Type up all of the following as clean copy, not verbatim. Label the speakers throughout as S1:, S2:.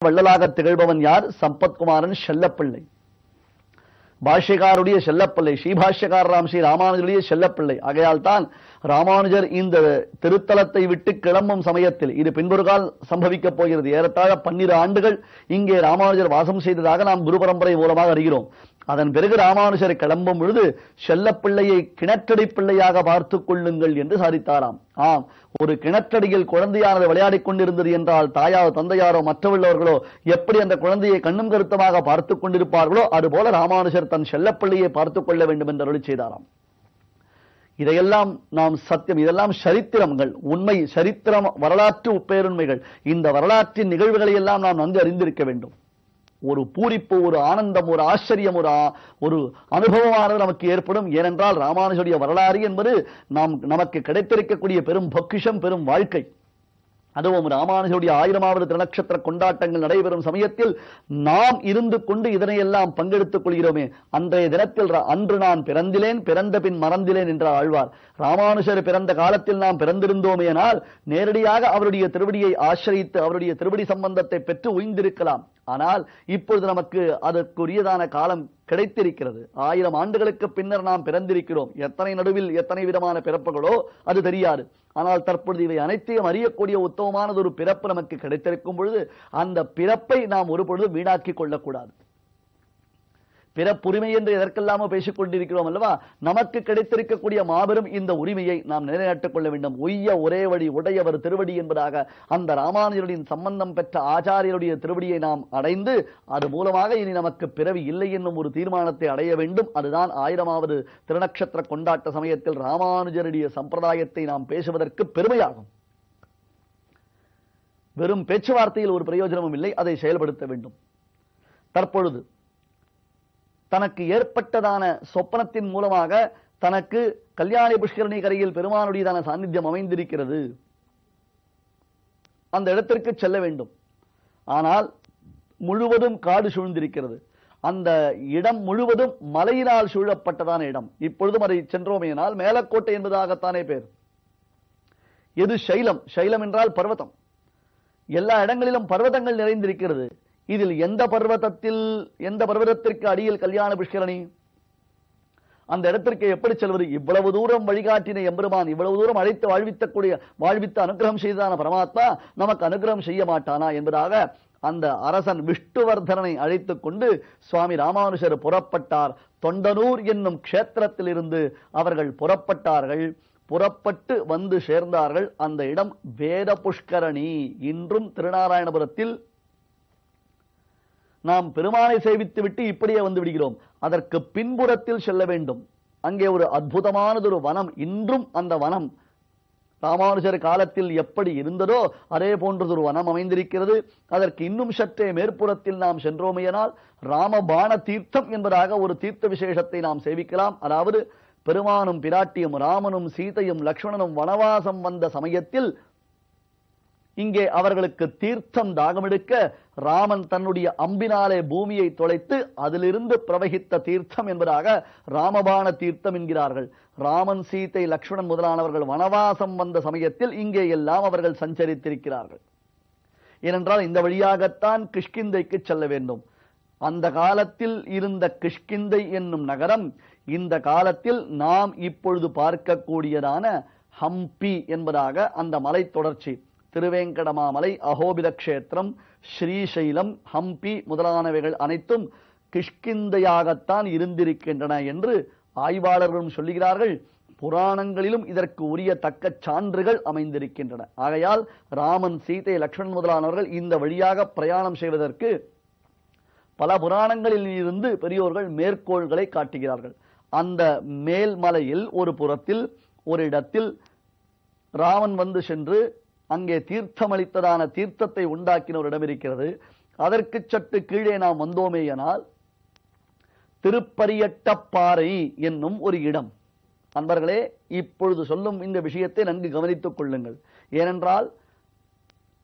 S1: வள்ளலாக திகழ்பவன் யார்? சம்பத்குமாரன் செல்லப்பிள்ளை, பாஷ்யக்காருடைய செல்லப்பிள்ளை, ஸ்ரீபாஷ்யக்காரராம் ஸ்ரீ ராமானுஜருடைய செல்லப்பிள்ளை. ஆகையால் தான் ராமானுஜர் இந்த திருத்தலத்தை விட்டு கிளம்பும் சமயத்தில், இது பின்பொருகால் சம்பவிக்கப் போகிறது, ஏறத்தாழ 12 ஆண்டுகள் இங்கே ராமானுஜர் வாசம் செய்ததாக நாம் குரு பரம்பரை மூலமாக அறிகிறோம். அதன் பிறகு ராமானுஜர் கிளம்பும் பொழுது செல்லப்பிள்ளையை கிணற்றடி பிள்ளையாக பார்த்துக் கொள்ளுங்கள் என்று சாதித்தாராம். ஆம், ஒரு கிணற்றடியில் குழந்தையானது விளையாடிக் கொண்டிருந்தது என்றால் தாயாரோ தந்தையாரோ மற்றவர்களோ எப்படி அந்த குழந்தையை கண்ணும் கருத்தமாக பார்த்துக் கொண்டிருப்பார்களோ அதுபோல ராமானுஜர் தன் செல்லப்பிள்ளையை பார்த்துக் கொள்ள வேண்டும் என்று அருளி செய்தாராம். இதையெல்லாம் நாம் சத்தியம், இதெல்லாம் சரித்திரங்கள், உண்மை சரித்திரம், வரலாற்று பேருண்மைகள். இந்த வரலாற்றின் நிகழ்வுகளை எல்லாம் நாம் நன்கு அறிந்திருக்க வேண்டும். ஒரு பூரிப்பு, ஒரு ஆனந்தம், ஒரு ஆச்சரியம், ஒரு அனுபவமானது நமக்கு ஏற்படும். ஏனென்றால் ராமானுஜருடைய வரலாறு என்பது நமக்கு கிடைத்திருக்கக்கூடிய பெரும் பொக்கிஷம், பெரும் வாழ்க்கை. அதுவும் ராமானுஜருடைய 1000வது திருநட்சத்திர கொண்டாட்டங்கள் நடைபெறும் சமயத்தில் நாம் இருந்து கொண்டு இதனையெல்லாம் பங்கெடுத்துக் கொள்கிறோமே. அன்றைய தினத்தில் அன்று நான் பிறந்திலேன், பிறந்த பின் மறந்திலேன் என்றார் ஆழ்வார். ராமானுஜர் பிறந்த காலத்தில் நாம் பிறந்திருந்தோமேனால் நேரடியாக அவருடைய திருவடியை ஆசிரியித்து அவருடைய திருவடி சம்பந்தத்தை பெற்று உய்ந்திருக்கலாம். ஆனால் இப்பொழுது நமக்கு அதற்குரியதான காலம் கிடைத்திருக்கிறது. 1000 ஆண்டுகளுக்கு பின்னர் நாம் பிறந்திருக்கிறோம். எத்தனை நடுவில் எத்தனை விதமான பிறப்புகளோ அது தெரியாது. ஆனால் தற்பொழுது இவை அனைத்தையும் அறியக்கூடிய உத்தமமானது ஒரு பிறப்பு நமக்கு கிடைத்திருக்கும் பொழுது அந்த பிறப்பை நாம் ஒரு பொழுது வீணாக்கிக் கொள்ளக்கூடாது. பிறப்புரிமை என்று எதற்கெல்லாமோ பேசிக் கொண்டிருக்கிறோம் அல்லவா? நமக்கு கிடைத்திருக்கக்கூடிய மாபெரும் இந்த உரிமையை நாம் நிலைநாட்டிக் கொள்ள வேண்டும். ஒய்ய ஒரே வழி உடையவர் திருவடி என்பதாக அந்த ராமானுஜருடைய சம்பந்தம் பெற்ற ஆச்சாரியருடைய திருவடியை நாம் அடைந்து அது மூலமாக இனி நமக்கு பிறவி இல்லை என்னும் ஒரு தீர்மானத்தை அடைய வேண்டும். அதுதான் 1000வது திருநட்சத்திர கொண்டாட்ட சமயத்தில் ராமானுஜருடைய சம்பிரதாயத்தை நாம் பேசுவதற்கு பெருமையாகும். வெறும் பேச்சுவார்த்தையில் ஒரு பிரயோஜனமும் இல்லை, அதை செயல்படுத்த வேண்டும். தற்பொழுது தனக்கு ஏற்பட்டதான சொப்பனத்தின் மூலமாக தனக்கு கல்யாணி புஷ்கரணி கரையில் பெருமானுடையதான சாநித்தியம் அமைந்திருக்கிறது. அந்த இடத்திற்கு செல்ல வேண்டும். ஆனால் முழுவதும் காடு சூழ்ந்திருக்கிறது. அந்த இடம் முழுவதும் மலையினால் சூழப்பட்டதான இடம். இப்பொழுதும் அதை சென்றோமேனால் மேலக்கோட்டை என்பதாகத்தானே பேர். எது சைலம்? சைலம் என்றால் பர்வதம். எல்லா இடங்களிலும் பர்வதங்கள் நிறைந்திருக்கிறது. இதில் எந்த பர்வதத்திற்கு அடியில் கல்யாண புஷ்கரணி? அந்த இடத்திற்கு எப்படி செல்வது? இவ்வளவு தூரம் வழிகாட்டின எம்பெருமான், இவ்வளவு தூரம் அழைத்து வாழ்வித்து அனுகிரகம் செய்ததான பரமாத்மா நமக்கு அனுகிரகம் செய்ய மாட்டானா என்பதாக அந்த அரசன் விஷ்ணுவர்தனனை அழைத்துக் கொண்டு சுவாமி ராமானுஜர் புறப்பட்டார். தொண்டனூர் என்னும் க்ஷேத்திரத்தில் இருந்து அவர்கள் புறப்பட்டார்கள். புறப்பட்டு வந்து சேர்ந்தார்கள். அந்த இடம் வேத புஷ்கரணி. இன்றும் திருநாராயணபுரத்தில் நாம் பெருமானை சேவித்து விட்டு இப்படியே வந்து விடுகிறோம். அதற்கு பின்புறத்தில் செல்ல வேண்டும். அங்கே ஒரு அற்புதமானதொரு வனம். இன்றும் அந்த வனம் ராமானுஜர் காலத்தில் எப்படி இருந்ததோ அதே போன்றதொரு வனம் அமைந்திருக்கிறது. அதற்கு இன்னும் சற்றே மேற்புறத்தில் நாம் சென்றோமையினால் ராமபாண தீர்த்தம் என்பதாக ஒரு தீர்த்த விசேஷத்தை நாம் சேவிக்கலாம். அதாவது பெருமானும் பிராட்டியும் ராமனும் சீதையும் லக்ஷ்மணனும் வனவாசம் வந்த சமயத்தில் இங்கே அவர்களுக்கு தீர்த்தம் தாகமெடுக்க ராமன் தன்னுடைய அம்பினாலே பூமியை தொலைத்து அதிலிருந்து பிரவகித்த தீர்த்தம் என்பதாக ராமபாண தீர்த்தம் என்கிறார்கள். ராமன் சீதை லக்ஷ்மணன் முதலானவர்கள் வனவாசம் வந்த சமயத்தில் இங்கே எல்லாம் அவர்கள் சஞ்சரித்திருக்கிறார்கள். ஏனென்றால் இந்த வழியாகத்தான் கிஷ்கிந்தைக்கு செல்ல வேண்டும். அந்த காலத்தில் இருந்த கிஷ்கிந்தை என்னும் நகரம் இந்த காலத்தில் நாம் இப்பொழுது பார்க்கக்கூடியதான ஹம்பி என்பதாக அந்த மலை தொடர்ச்சி, திருவேங்கடமாமலை, அகோபில கஷேத்திரம், ஸ்ரீசைலம், ஹம்பி முதலானவைகள் அனைத்தும் கிஷ்கிந்தையாகத்தான் இருந்திருக்கின்றன என்று ஆய்வாளர்களும் சொல்லுகிறார்கள். புராணங்களிலும் இதற்கு உரிய தக்க சான்றுகள் அமைந்திருக்கின்றன. ஆகையால் ராமன் சீதை லக்ஷ்மணன் முதலானவர்கள் இந்த வழியாக பிரயாணம் செய்வதற்கு பல புராணங்களில் இருந்து பெரியோர்கள் மேற்கோள்களை காட்டுகிறார்கள். அந்த மேல்மலையில் ஒரு புறத்தில் ஒரு இடத்தில் ராமன் வந்து சென்று அங்கே தீர்த்தமளித்ததான தீர்த்தத்தை உண்டாக்கின ஒரு இடம் இருக்கிறது. அதற்கு சற்று கீழே நாம் வந்தோமேயானால் திருப்பரியட்டப்பாறை என்னும் ஒரு இடம். அன்பர்களே, இப்பொழுது சொல்லும் இந்த விஷயத்தை நன்கு கவனித்துக் கொள்ளுங்கள். ஏனென்றால்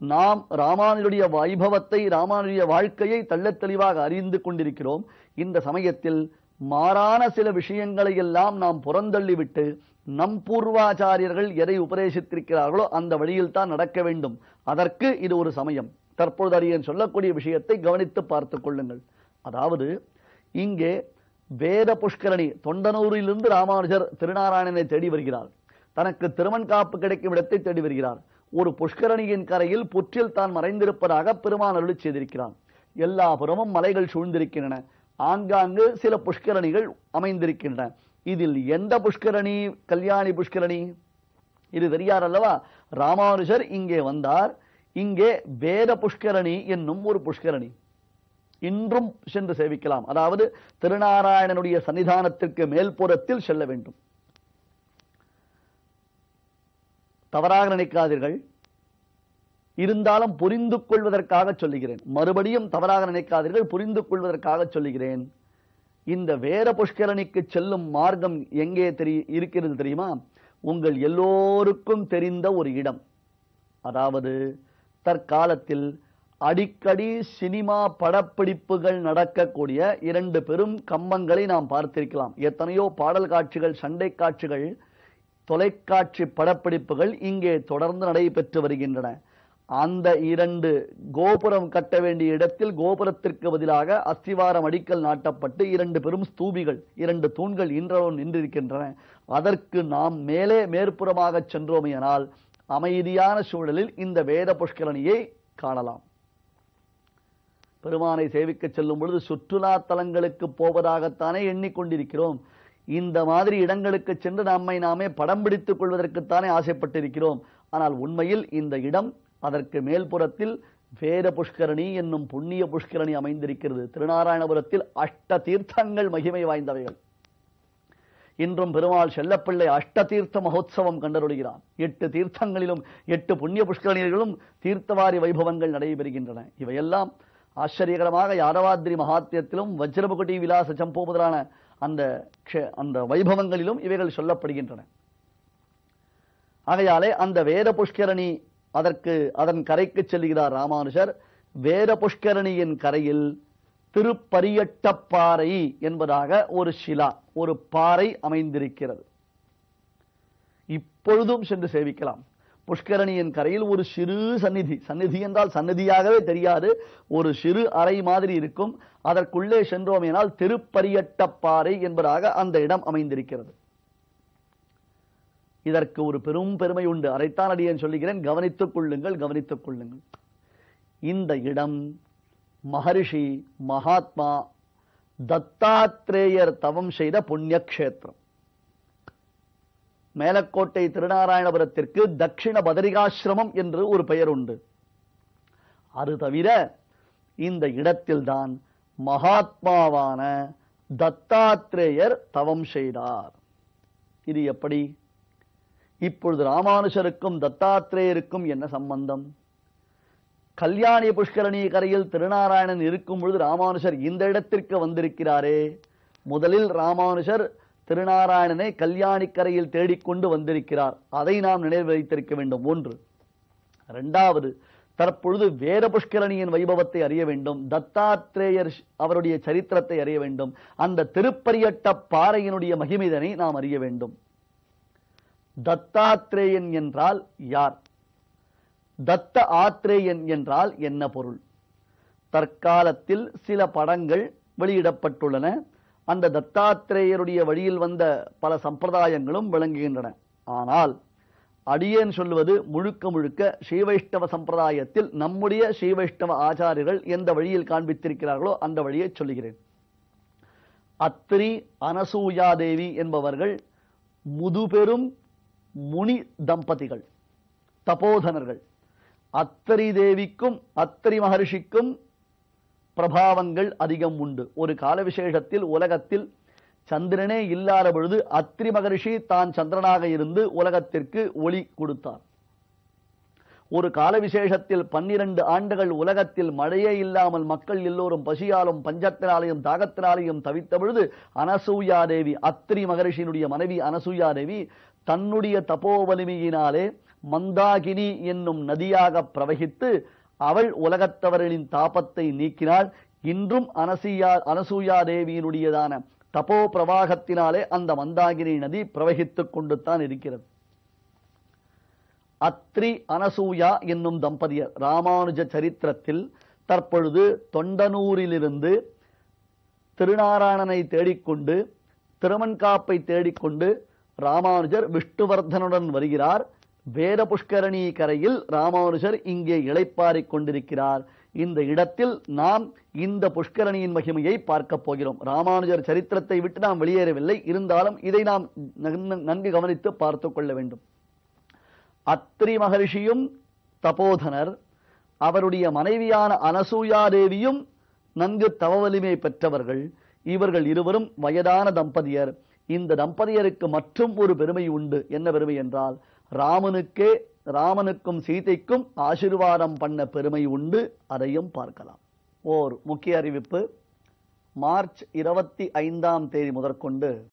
S1: நாம் ராமானுஜருடைய வைபவத்தை, ராமானுஜருடைய வாழ்க்கையை தெள்ளத் தெளிவாக அறிந்து கொண்டிருக்கிறோம். இந்த சமயத்தில் மாறான சில விஷயங்களை எல்லாம் நாம் புறந்தள்ளிவிட்டு நம் பூர்வாச்சாரியர்கள் எதை உபதேசித்திருக்கிறார்களோ அந்த வழியில் தான் நடக்க வேண்டும். அதற்கு இது ஒரு சமயம். தற்பொழுது அடியேன் சொல்லக்கூடிய விஷயத்தை கவனித்து பார்த்துக் கொள்ளுங்கள். அதாவது இங்கே வேத புஷ்கரணி தொண்டனூரிலிருந்து ராமானுஜர் திருநாராயணனை தேடி வருகிறார். தனக்கு திருமண்காப்பு கிடைக்கும் இடத்தை தேடி வருகிறார். ஒரு புஷ்கரணியின் கரையில் புற்றில் தான் மறைந்திருப்பதாக பெருமான் அருளி செய்திருக்கிறான். எல்லா புறமும் மலைகள் சூழ்ந்திருக்கின்றன. ஆங்காங்கு சில புஷ்கரணிகள் அமைந்திருக்கின்றன. இதில் எந்த புஷ்கரணி கல்யாணி புஷ்கரணி? இது தெரியார் அல்லவா? ராமானுஜர் இங்கே வந்தார். இங்கே வேத புஷ்கரணி என்னும் ஒரு புஷ்கரணி இன்றும் சென்று சேவிக்கலாம். அதாவது திருநாராயணனுடைய சன்னிதானத்திற்கு மேல்புறத்தில் செல்ல வேண்டும். தவறாக நினைக்காதீர்கள். இருந்தாலும் புரிந்து கொள்வதற்காக சொல்லுகிறேன். மறுபடியும் தவறாக நினைக்காதீர்கள், புரிந்து கொள்வதற்காக சொல்லுகிறேன். இந்த வேத புஷ்கரணிக்கு செல்லும் மார்க்கம் எங்கே இருக்கிறது தெரியுமா? உங்கள் எல்லோருக்கும் தெரிந்த ஒரு இடம். அதாவது தற்காலத்தில் அடிக்கடி சினிமா படப்பிடிப்புகள் நடக்கக்கூடிய 2 பெரும் கம்பங்களை நாம் பார்த்திருக்கலாம். எத்தனையோ பாடல் காட்சிகள், சண்டை காட்சிகள், தொலைக்காட்சி படப்பிடிப்புகள் இங்கே தொடர்ந்து நடைபெற்று வருகின்றன. அந்த 2 கோபுரம் கட்ட வேண்டிய இடத்தில் கோபுரத்திற்கு பதிலாக அஸ்திவாரம் அடிக்கல் நாட்டப்பட்டு 2 பெரும் ஸ்தூபிகள், 2 தூண்கள் இன்றளவும் நின்றிருக்கின்றன. அதற்கு நாம் மேலே மேற்புறமாக சென்றோமையானால் அமைதியான சூழலில் இந்த வேத புஷ்கரணியை காணலாம். பெருமானை சேவிக்க செல்லும் பொழுது சுற்றுலா தலங்களுக்கு போவதாகத்தானே எண்ணிக்கொண்டிருக்கிறோம். இந்த மாதிரி இடங்களுக்கு சென்று நம்மை நாமே படம் பிடித்துக் கொள்வதற்குத்தானே ஆசைப்பட்டிருக்கிறோம். ஆனால் உண்மையில் இந்த இடம், அதற்கு மேல்புறத்தில் வேத புஷ்கரணி என்னும் புண்ணிய புஷ்கரணி அமைந்திருக்கிறது. திருநாராயணபுரத்தில் அஷ்ட தீர்த்தங்கள் மகிமை வாய்ந்தவைகள். இன்றும் பெருமாள் செல்லப்பிள்ளை அஷ்ட தீர்த்த மகோத்சவம் கண்டருளுகிறான். 8 தீர்த்தங்களிலும் 8 புண்ணிய புஷ்கரணிகளிலும் தீர்த்தவாரி வைபவங்கள் நடைபெறுகின்றன. இவையெல்லாம் ஆச்சரியகரமாக யாதவாத்ரி மகாத்மியத்திலும் வஜ்ரபகுடி விலாச சம்பு முதலான அந்த வைபவங்களிலும் இவைகள் சொல்லப்படுகின்றன. ஆகையாலே அந்த வேத புஷ்கரணி, அதன் கரைக்கு செல்கிறார் ராமானுஜர். வேத புஷ்கரணியின் கரையில் திருப்பரியட்டப்பாறை என்பதாக ஒரு சிலா, ஒரு பாறை அமைந்திருக்கிறது. இப்பொழுதும் சென்று சேவிக்கலாம். புஷ்கரணியின் கரையில் ஒரு சிறு சந்நிதி, சந்நிதி என்றால் சந்நிதியாகவே தெரியாது, ஒரு சிறு அறை மாதிரி இருக்கும். அதற்குள்ளே சென்றோம் எனால் திருப்பரியட்டப்பாறை என்பதாக அந்த இடம் அமைந்திருக்கிறது. இதற்கு ஒரு பெரும் பெருமை உண்டு. அதைத்தான் அடியேன் சொல்லுகிறேன். கவனித்துக் கொள்ளுங்கள், கவனித்துக் கொள்ளுங்கள். இந்த இடம் மகரிஷி மகாத்மா தத்தாத்ரேயர் தவம் செய்த புண்ணிய கஷேத்திரம். மேலக்கோட்டை திருநாராயணபுரத்திற்கு தட்சிண பதரிகாசிரமம் என்று ஒரு பெயர் உண்டு. அது தவிர இந்த இடத்தில்தான் மகாத்மாவான தத்தாத்ரேயர் தவம் செய்தார். இது எப்படி? இப்பொழுது ராமானுஜருக்கும் தத்தாத்ரேயருக்கும் என்ன சம்பந்தம்? கல்யாணி புஷ்கரணி கரையில் திருநாராயணன் இருக்கும் பொழுது ராமானுஜர் இந்த இடத்திற்கு வந்திருக்கிறாரே. முதலில் ராமானுஜர் திருநாராயணனை கல்யாணிக்கரையில் தேடிக்கொண்டு வந்திருக்கிறார். அதை நாம் நினைவு வைத்திருக்க வேண்டும். 1. 2வது, தற்பொழுது வேத புஷ்கரணியின் வைபவத்தை அறிய வேண்டும். தத்தாத்ரேயர் அவருடைய சரித்திரத்தை அறிய வேண்டும். அந்த திருப்பரியட்ட பாறையினுடைய மகிமைதனை நாம் அறிய வேண்டும். தத்தாத்ரேயன் என்றால் யார்? தத்த ஆத்ரேயன் என்றால் என்ன பொருள்? தற்காலத்தில் சில படங்கள் வெளியிடப்பட்டுள்ளன. அந்த தத்தாத்ரேயருடைய வழியில் வந்த பல சம்பிரதாயங்களும் விளங்குகின்றன. ஆனால் அடியேன் சொல்வது முழுக்க முழுக்க ஸ்ரீவைஷ்ணவ சம்பிரதாயத்தில் நம்முடைய ஸ்ரீவைஷ்ணவ ஆச்சாரியர்கள் எந்த வழியில் காண்பித்திருக்கிறார்களோ அந்த வழியை சொல்லுகிறேன். அத்திரி அனசூயாதேவி என்பவர்கள் முதுபெரும் முனி தம்பதிகள், தபோதனர்கள். அத்திரி தேவிக்கும் அத்திரி மகர்ஷிக்கும் பிரபாவங்கள் அதிகம் உண்டு. ஒரு கால விசேஷத்தில் உலகத்தில் சந்திரனே இல்லாத பொழுது அத்திரி மகரிஷி தான் சந்திரனாக இருந்து உலகத்திற்கு ஒளி கொடுத்தார். ஒரு கால விசேஷத்தில் 12 ஆண்டுகள் உலகத்தில் மழையே இல்லாமல் மக்கள் எல்லோரும் பசியாலும் பஞ்சத்தினாலையும் தாகத்தினாலையும் தவித்த பொழுது அனசூயாதேவி, அத்திரி மகரிஷியினுடைய மனைவி அனசூயாதேவி தன்னுடைய தபோ வலிமையினாலே மந்தாகினி என்னும் நதியாக பிரவகித்து அவள் உலகத்தவர்களின் தாபத்தை நீக்கினாள். இன்றும் அனசூயாதேவியினுடையதான தபோ பிரவாகத்தினாலே அந்த மந்தாகினி நதி பிரவகித்துக் கொண்டு தான் இருக்கிறது. அத்ரி அனசூயா என்னும் தம்பதியர் ராமானுஜ சரித்திரத்தில் தற்பொழுது தொண்டனூரிலிருந்து திருநாராயணனை தேடிக்கொண்டு திருமண்காப்பை தேடிக்கொண்டு ராமானுஜர் விஷ்ணுவர்தனுடன் வருகிறார். வேத புஷ்கரணி கரையில் ராமானுஜர் இங்கே இளைப்பாறிக் கொண்டிருக்கிறார். இந்த இடத்தில் நாம் இந்த புஷ்கரணியின் மகிமையை பார்க்க போகிறோம். ராமானுஜர் சரித்திரத்தை விட்டு நாம் வெளியேறவில்லை, இருந்தாலும் இதை நாம் நன்கு கவனித்து பார்த்து கொள்ள வேண்டும். அத்ரி மகர்ஷியும் தபோதனர், அவருடைய மனைவியான அனசூயா தேவியும் நன்கு தவ வலிமை பெற்றவர்கள். இவர்கள் இருவரும் வயதான தம்பதியர். இந்த தம்பதியருக்கு மற்றும் ஒரு பெருமை உண்டு. என்ன பெருமை என்றால், ராமனுக்கும் சீதைக்கும் ஆசீர்வாதம் பண்ண பெருமை உண்டு. அதையும் பார்க்கலாம். ஓர் முக்கிய அறிவிப்பு. மார்ச் 25ஆம் தேதி முதற்கொண்டு